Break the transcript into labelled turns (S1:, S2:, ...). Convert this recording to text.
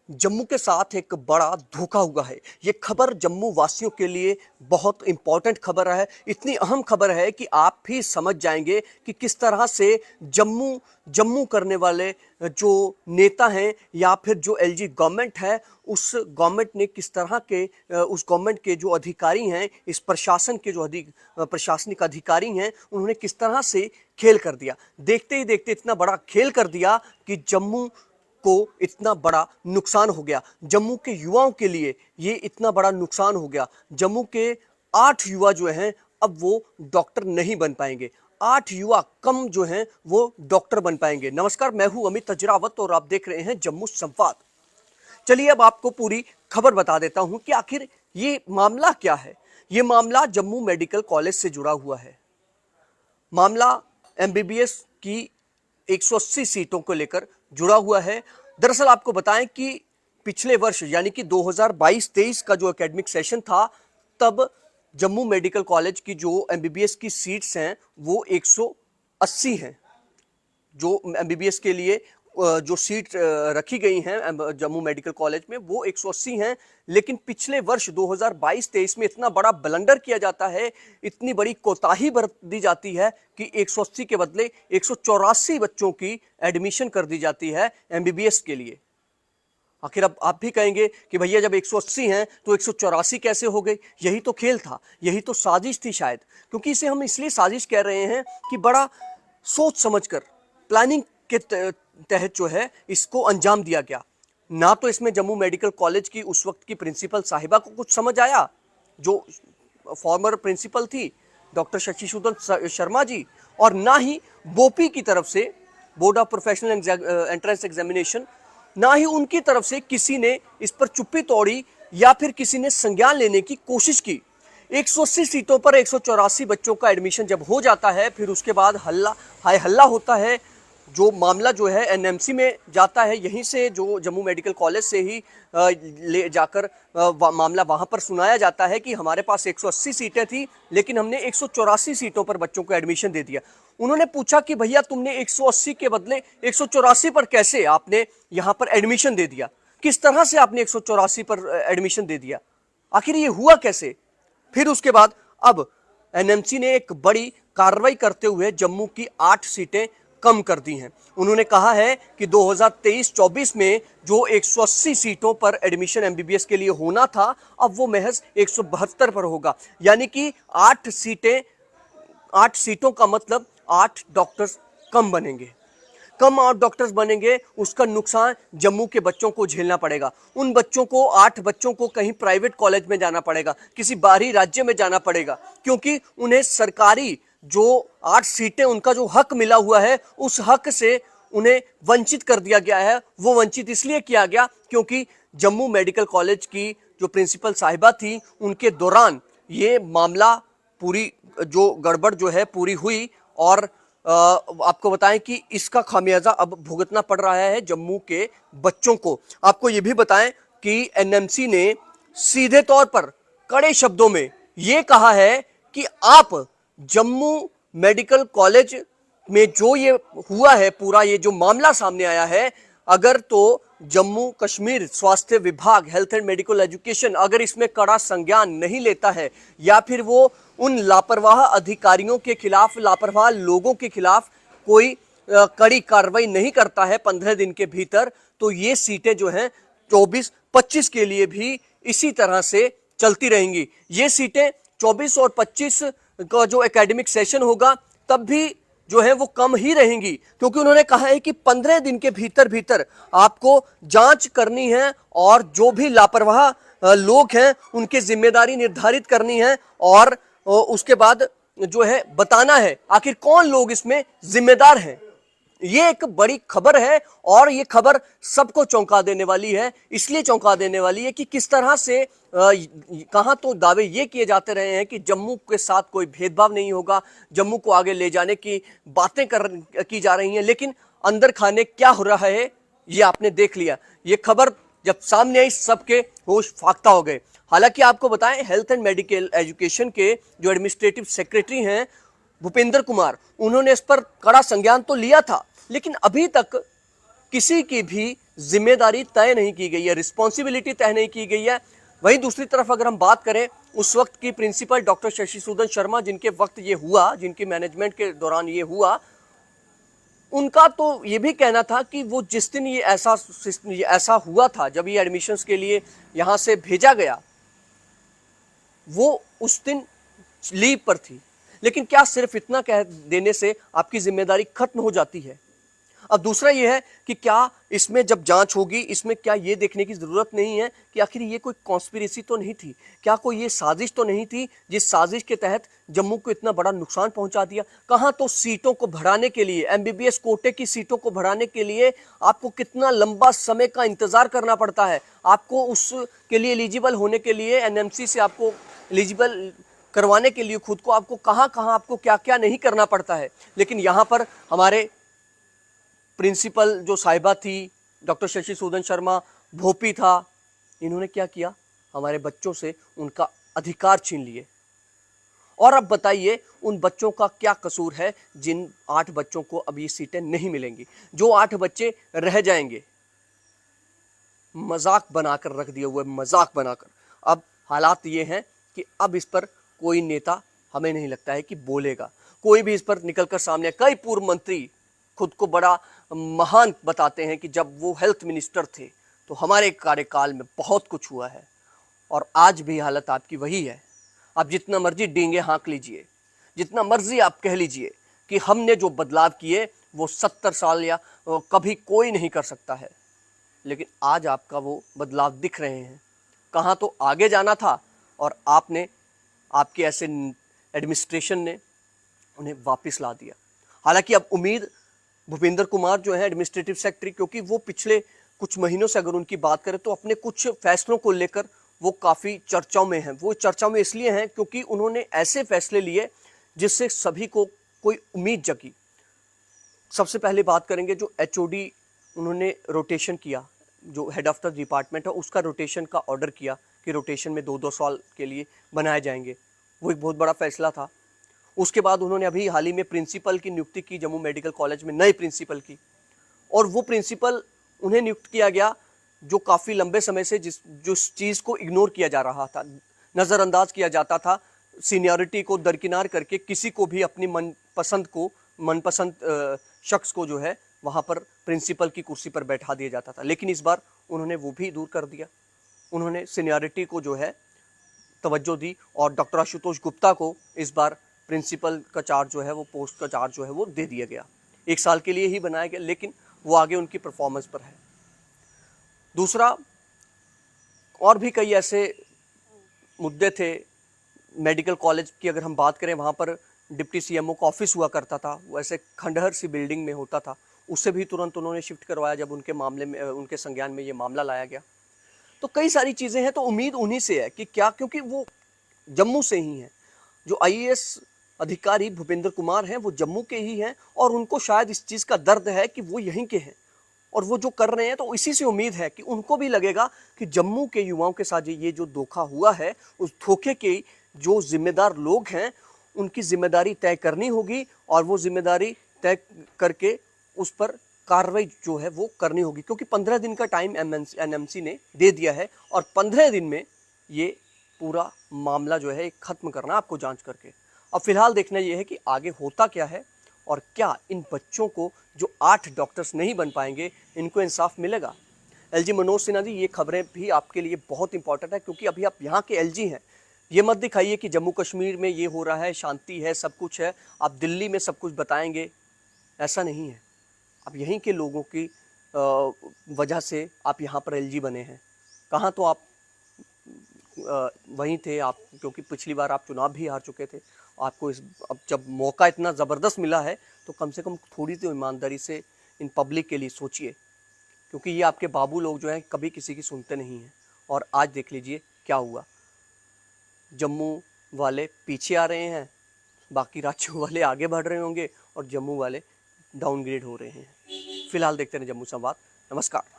S1: जम्मू के साथ एक बड़ा धोखा हुआ है। ये खबर जम्मू वासियों के लिए बहुत इंपॉर्टेंट खबर है। इतनी अहम खबर है कि आप भी समझ जाएंगे कि किस तरह से जम्मू जम्मू करने वाले जो नेता हैं या फिर जो एलजी गवर्नमेंट है, उस गवर्नमेंट ने किस तरह के उस गवर्नमेंट के जो अधिकारी हैं, इस प्रशासन के जो प्रशासनिक अधिकारी हैं, उन्होंने किस तरह से खेल कर दिया। देखते ही देखते इतना बड़ा खेल कर दिया कि जम्मू को इतना बड़ा नुकसान हो गया। जम्मू के युवाओं के लिए ये इतना बड़ा नुकसान हो गया। जम्मू के 8 युवा जो हैं अब वो डॉक्टर नहीं बन पाएंगे। 8 युवा कम जो हैं वो डॉक्टर बन पाएंगे। नमस्कार, मैं हूं अमित अजरावत और आप देख रहे हैं जम्मू संवाद। चलिए अब आपको पूरी खबर बता देता हूं कि आखिर ये मामला क्या है। ये मामला जम्मू मेडिकल कॉलेज से जुड़ा हुआ है। मामला एमबीबीएस की 180 सीटों को लेकर जुड़ा हुआ है। दरअसल आपको बताएं कि पिछले वर्ष यानी कि 2022-23 का जो एकेडमिक सेशन था, तब जम्मू मेडिकल कॉलेज की जो एमबीबीएस की सीट्स हैं वो 180 हैं। जो एमबीबीएस के लिए जो सीट रखी गई हैं जम्मू मेडिकल कॉलेज में वो 180 हैं। लेकिन पिछले वर्ष 2022-23 में इतना बड़ा ब्लंडर किया जाता है, इतनी बड़ी कोताही बरत दी जाती है कि 180 के बदले 184 बच्चों की एडमिशन कर दी जाती है एमबीबीएस के लिए। आखिर अब आप भी कहेंगे कि भैया जब 180 हैं तो 184 कैसे हो गई? यही तो खेल था, यही तो साजिश थी शायद। क्योंकि इसे हम इसलिए साजिश कह रहे हैं कि बड़ा सोच समझकर प्लानिंग के तहत जो है इसको अंजाम दिया गया। ना तो इसमें जम्मू मेडिकल कॉलेज की उस वक्त की प्रिंसिपल साहिबा को कुछ समझ आया, जो फॉर्मर प्रिंसिपल थी डॉक्टर शशिसूदन शर्मा जी, और ना ही बोपी की तरफ से, board of professional entrance examination, ना ही उनकी तरफ से किसी ने इस पर चुप्पी तोड़ी या फिर किसी ने संज्ञान लेने की कोशिश की। 180 सीटों पर 184 बच्चों का एडमिशन जब हो जाता है, फिर उसके बाद हाय हल्ला होता है। जो मामला जो है एनएमसी में जाता है, यहीं से जो जम्मू मेडिकल कॉलेज से ही ले जाकर मामला वहां पर सुनाया जाता है कि हमारे पास 180 सीटें थी लेकिन हमने 184 सीटों पर बच्चों को एडमिशन दे दिया। उन्होंने पूछा कि भैया तुमने 180 के बदले 184 पर कैसे आपने यहां पर एडमिशन दे दिया? किस तरह से आपने 184 पर एडमिशन दे दिया? आखिर ये हुआ कैसे? फिर उसके बाद अब एनएमसी ने एक बड़ी कार्रवाई करते हुए जम्मू की 8 सीटें कम कर दी हैं। उन्होंने कहा है कि 2023-24 में जो 180 सीटों पर एडमिशन एमबीबीएस के लिए होना था, अब वो महज 172 पर होगा। यानी कि 8 सीटों का मतलब 8 डॉक्टर्स कम बनेंगे। कम 8 डॉक्टर्स बनेंगे, उसका नुकसान जम्मू के बच्चों को झेलना पड़ेगा। उन बच्चों को, 8 बच्चों को कहीं प्राइवेट कॉलेज में जाना पड़ेगा, किसी बाहरी राज्य में जाना पड़ेगा, क्योंकि उन्हें सरकारी जो 8 सीटें उनका जो हक मिला हुआ है, उस हक से उन्हें वंचित कर दिया गया है। वो वंचित इसलिए किया गया क्योंकि जम्मू मेडिकल कॉलेज की जो प्रिंसिपल साहिबा थी, उनके दौरान ये मामला पूरी जो गड़बड़ जो है पूरी हुई। और आपको बताएं कि इसका खामियाजा अब भुगतना पड़ रहा है जम्मू के बच्चों को। आपको ये भी बताएं कि एनएमसी ने सीधे तौर पर कड़े शब्दों में ये कहा है कि आप जम्मू मेडिकल कॉलेज में जो ये हुआ है, पूरा ये जो मामला सामने आया है, अगर तो जम्मू कश्मीर स्वास्थ्य विभाग, हेल्थ एंड मेडिकल एजुकेशन, अगर इसमें कड़ा संज्ञान नहीं लेता है या फिर वो उन लापरवाह अधिकारियों के खिलाफ, लापरवाह लोगों के खिलाफ कोई कड़ी कार्रवाई नहीं करता है 15 दिन के भीतर, तो ये सीटें जो हैं 24-25 के लिए भी इसी तरह से चलती रहेंगी। ये सीटें 24 और 25 का जो एकेडमिक सेशन होगा तब भी जो है वो कम ही रहेंगी, क्योंकि उन्होंने कहा है कि 15 दिन के भीतर भीतर आपको जांच करनी है और जो भी लापरवाह लोग हैं उनकी जिम्मेदारी निर्धारित करनी है और उसके बाद जो है बताना है आखिर कौन लोग इसमें जिम्मेदार हैं। ये एक बड़ी खबर है और ये खबर सबको चौंका देने वाली है। इसलिए चौंका देने वाली है कि किस तरह से कहां तो दावे ये किए जाते रहे हैं कि जम्मू के साथ कोई भेदभाव नहीं होगा, जम्मू को आगे ले जाने की बातें की जा रही हैं, लेकिन अंदर खाने क्या हो रहा है ये आपने देख लिया। ये खबर जब सामने आई सबके होश फाख्ता हो गए। हालांकि आपको बताएं, हेल्थ एंड मेडिकल एजुकेशन के जो एडमिनिस्ट्रेटिव सेक्रेटरी हैं भूपेंद्र कुमार, उन्होंने इस पर कड़ा संज्ञान तो लिया था, लेकिन अभी तक किसी की भी जिम्मेदारी तय नहीं की गई है, रिस्पॉन्सिबिलिटी तय नहीं की गई है। वहीं दूसरी तरफ अगर हम बात करें उस वक्त की प्रिंसिपल डॉक्टर शशिसूदन शर्मा, जिनके वक्त ये हुआ, जिनकी मैनेजमेंट के दौरान ये हुआ, उनका तो ये भी कहना था कि वो जिस दिन ये ऐसा हुआ था, जब ये एडमिशन्स के लिए यहाँ से भेजा गया, वो उस दिन लीव पर थी। लेकिन क्या सिर्फ इतना कह देने से आपकी जिम्मेदारी खत्म हो जाती है? अब दूसरा ये है कि क्या इसमें जब जांच होगी, इसमें क्या ये देखने की जरूरत नहीं है कि आखिर ये कोई कॉन्स्पिरेसी तो नहीं थी, क्या कोई ये साजिश तो नहीं थी जिस साजिश के तहत जम्मू को इतना बड़ा नुकसान पहुंचा दिया? कहां तो सीटों को बढ़ाने के लिए, एमबीबीएस कोटे की सीटों को बढ़ाने के लिए आपको कितना लंबा समय का इंतजार करना पड़ता है, आपको उसके लिए एलिजिबल होने के लिए, एनएमसी से आपको एलिजिबल करवाने के लिए खुद को आपको कहां कहां आपको क्या क्या नहीं करना पड़ता है। लेकिन यहां पर हमारे प्रिंसिपल जो साहिबा थी, डॉक्टर शशिसूदन शर्मा, भोपी था, इन्होंने क्या किया? हमारे बच्चों से उनका अधिकार छीन लिए। और अब बताइए उन बच्चों का क्या कसूर है जिन 8 बच्चों को अब ये सीटें नहीं मिलेंगी? जो 8 बच्चे रह जाएंगे, मजाक बनाकर रख दिए हुए, मजाक बनाकर। अब हालात ये हैं कि अब इस पर कोई नेता हमें नहीं लगता है कि बोलेगा, कोई भी इस पर निकलकर सामने। कई पूर्व मंत्री खुद को बड़ा महान बताते हैं कि जब वो हेल्थ मिनिस्टर थे तो हमारे कार्यकाल में बहुत कुछ हुआ है, और आज भी हालत आपकी वही है। आप जितना मर्जी डींगे हाँक लीजिए, जितना मर्जी आप कह लीजिए कि हमने जो बदलाव किए वो 70 साल या कभी कोई नहीं कर सकता है, लेकिन आज आपका वो बदलाव दिख रहे हैं। कहाँ तो आगे जाना था और आपके ऐसे एडमिनिस्ट्रेशन ने उन्हें वापस ला दिया। हालांकि अब उम्मीद भूपेंद्र कुमार जो है एडमिनिस्ट्रेटिव सेक्रेटरी, क्योंकि वो पिछले कुछ महीनों से अगर उनकी बात करें तो अपने कुछ फैसलों को लेकर वो काफ़ी चर्चाओं में हैं। वो चर्चाओं में इसलिए हैं क्योंकि उन्होंने ऐसे फैसले लिए जिससे सभी को कोई उम्मीद जगी। सबसे पहले बात करेंगे जो एचओडी उन्होंने रोटेशन किया, जो हेड ऑफ द डिपार्टमेंट है उसका रोटेशन का ऑर्डर किया कि रोटेशन में 2-2 साल के लिए बनाए जाएंगे। वो एक बहुत बड़ा फैसला था। उसके बाद उन्होंने अभी हाल ही में प्रिंसिपल की नियुक्ति की जम्मू मेडिकल कॉलेज में, नए प्रिंसिपल की, और वो प्रिंसिपल उन्हें नियुक्त किया गया जो काफ़ी लंबे समय से जिस चीज़ को इग्नोर किया जा रहा था, नज़रअंदाज किया जाता था, सीनियरिटी को दरकिनार करके किसी को भी अपनी मनपसंद शख्स को जो है वहाँ पर प्रिंसिपल की कुर्सी पर बैठा दिया जाता था। लेकिन इस बार उन्होंने वो भी दूर कर दिया। उन्होंने सीनियरिटी को जो है तवज्जो दी और डॉक्टर आशुतोष गुप्ता को इस बार प्रिंसिपल का चार्ज जो है, वो पोस्ट का चार्ज जो है वो दे दिया गया। 1 साल के लिए ही बनाया गया, लेकिन वो आगे उनकी परफॉर्मेंस पर है। दूसरा, और भी कई ऐसे मुद्दे थे। मेडिकल कॉलेज की अगर हम बात करें, वहाँ पर डिप्टी सीएमओ का ऑफिस हुआ करता था, वो ऐसे खंडहर सी बिल्डिंग में होता था, उससे भी तुरंत उन्होंने शिफ्ट करवाया जब उनके मामले में, उनके संज्ञान में ये मामला लाया गया। तो कई सारी चीज़ें हैं। तो उम्मीद उन्हीं से है कि क्या, क्योंकि वो जम्मू से ही हैं। जो आईएएस अधिकारी भूपेंद्र कुमार हैं वो जम्मू के ही हैं, और उनको शायद इस चीज़ का दर्द है कि वो यहीं के हैं और वो जो कर रहे हैं, तो इसी से उम्मीद है कि उनको भी लगेगा कि जम्मू के युवाओं के साथ ये जो धोखा हुआ है, उस धोखे के जो जिम्मेदार लोग हैं उनकी जिम्मेदारी तय करनी होगी, और वो जिम्मेदारी तय करके उस पर कार्रवाई जो है वो करनी होगी। क्योंकि 15 दिन का टाइम एनएमसी ने दे दिया है, और 15 दिन में ये पूरा मामला जो है ख़त्म करना आपको जांच करके। अब फिलहाल देखना ये है कि आगे होता क्या है, और क्या इन बच्चों को, जो 8 डॉक्टर्स नहीं बन पाएंगे, इनको इंसाफ मिलेगा। एलजी मनोज सिन्हा जी, ये खबरें भी आपके लिए बहुत इंपॉर्टेंट है, क्योंकि अभी आप यहाँ के एलजी हैं। ये मत दिखाइए कि जम्मू कश्मीर में ये हो रहा है, शांति है, सब कुछ है, आप दिल्ली में सब कुछ बताएंगे, ऐसा नहीं है। अब यहीं के लोगों की वजह से आप यहाँ पर एलजी बने हैं। कहाँ तो आप वहीं थे आप, क्योंकि पिछली बार आप चुनाव भी हार चुके थे। आपको अब जब मौका इतना ज़बरदस्त मिला है, तो कम से कम थोड़ी तो ईमानदारी से इन पब्लिक के लिए सोचिए, क्योंकि ये आपके बाबू लोग जो हैं कभी किसी की सुनते नहीं हैं। और आज देख लीजिए क्या हुआ, जम्मू वाले पीछे आ रहे हैं, बाकी राज्यों वाले आगे बढ़ रहे होंगे, और जम्मू वाले डाउनग्रेड हो रहे हैं। फिलहाल देखते हैं जम्मू संवाद। नमस्कार।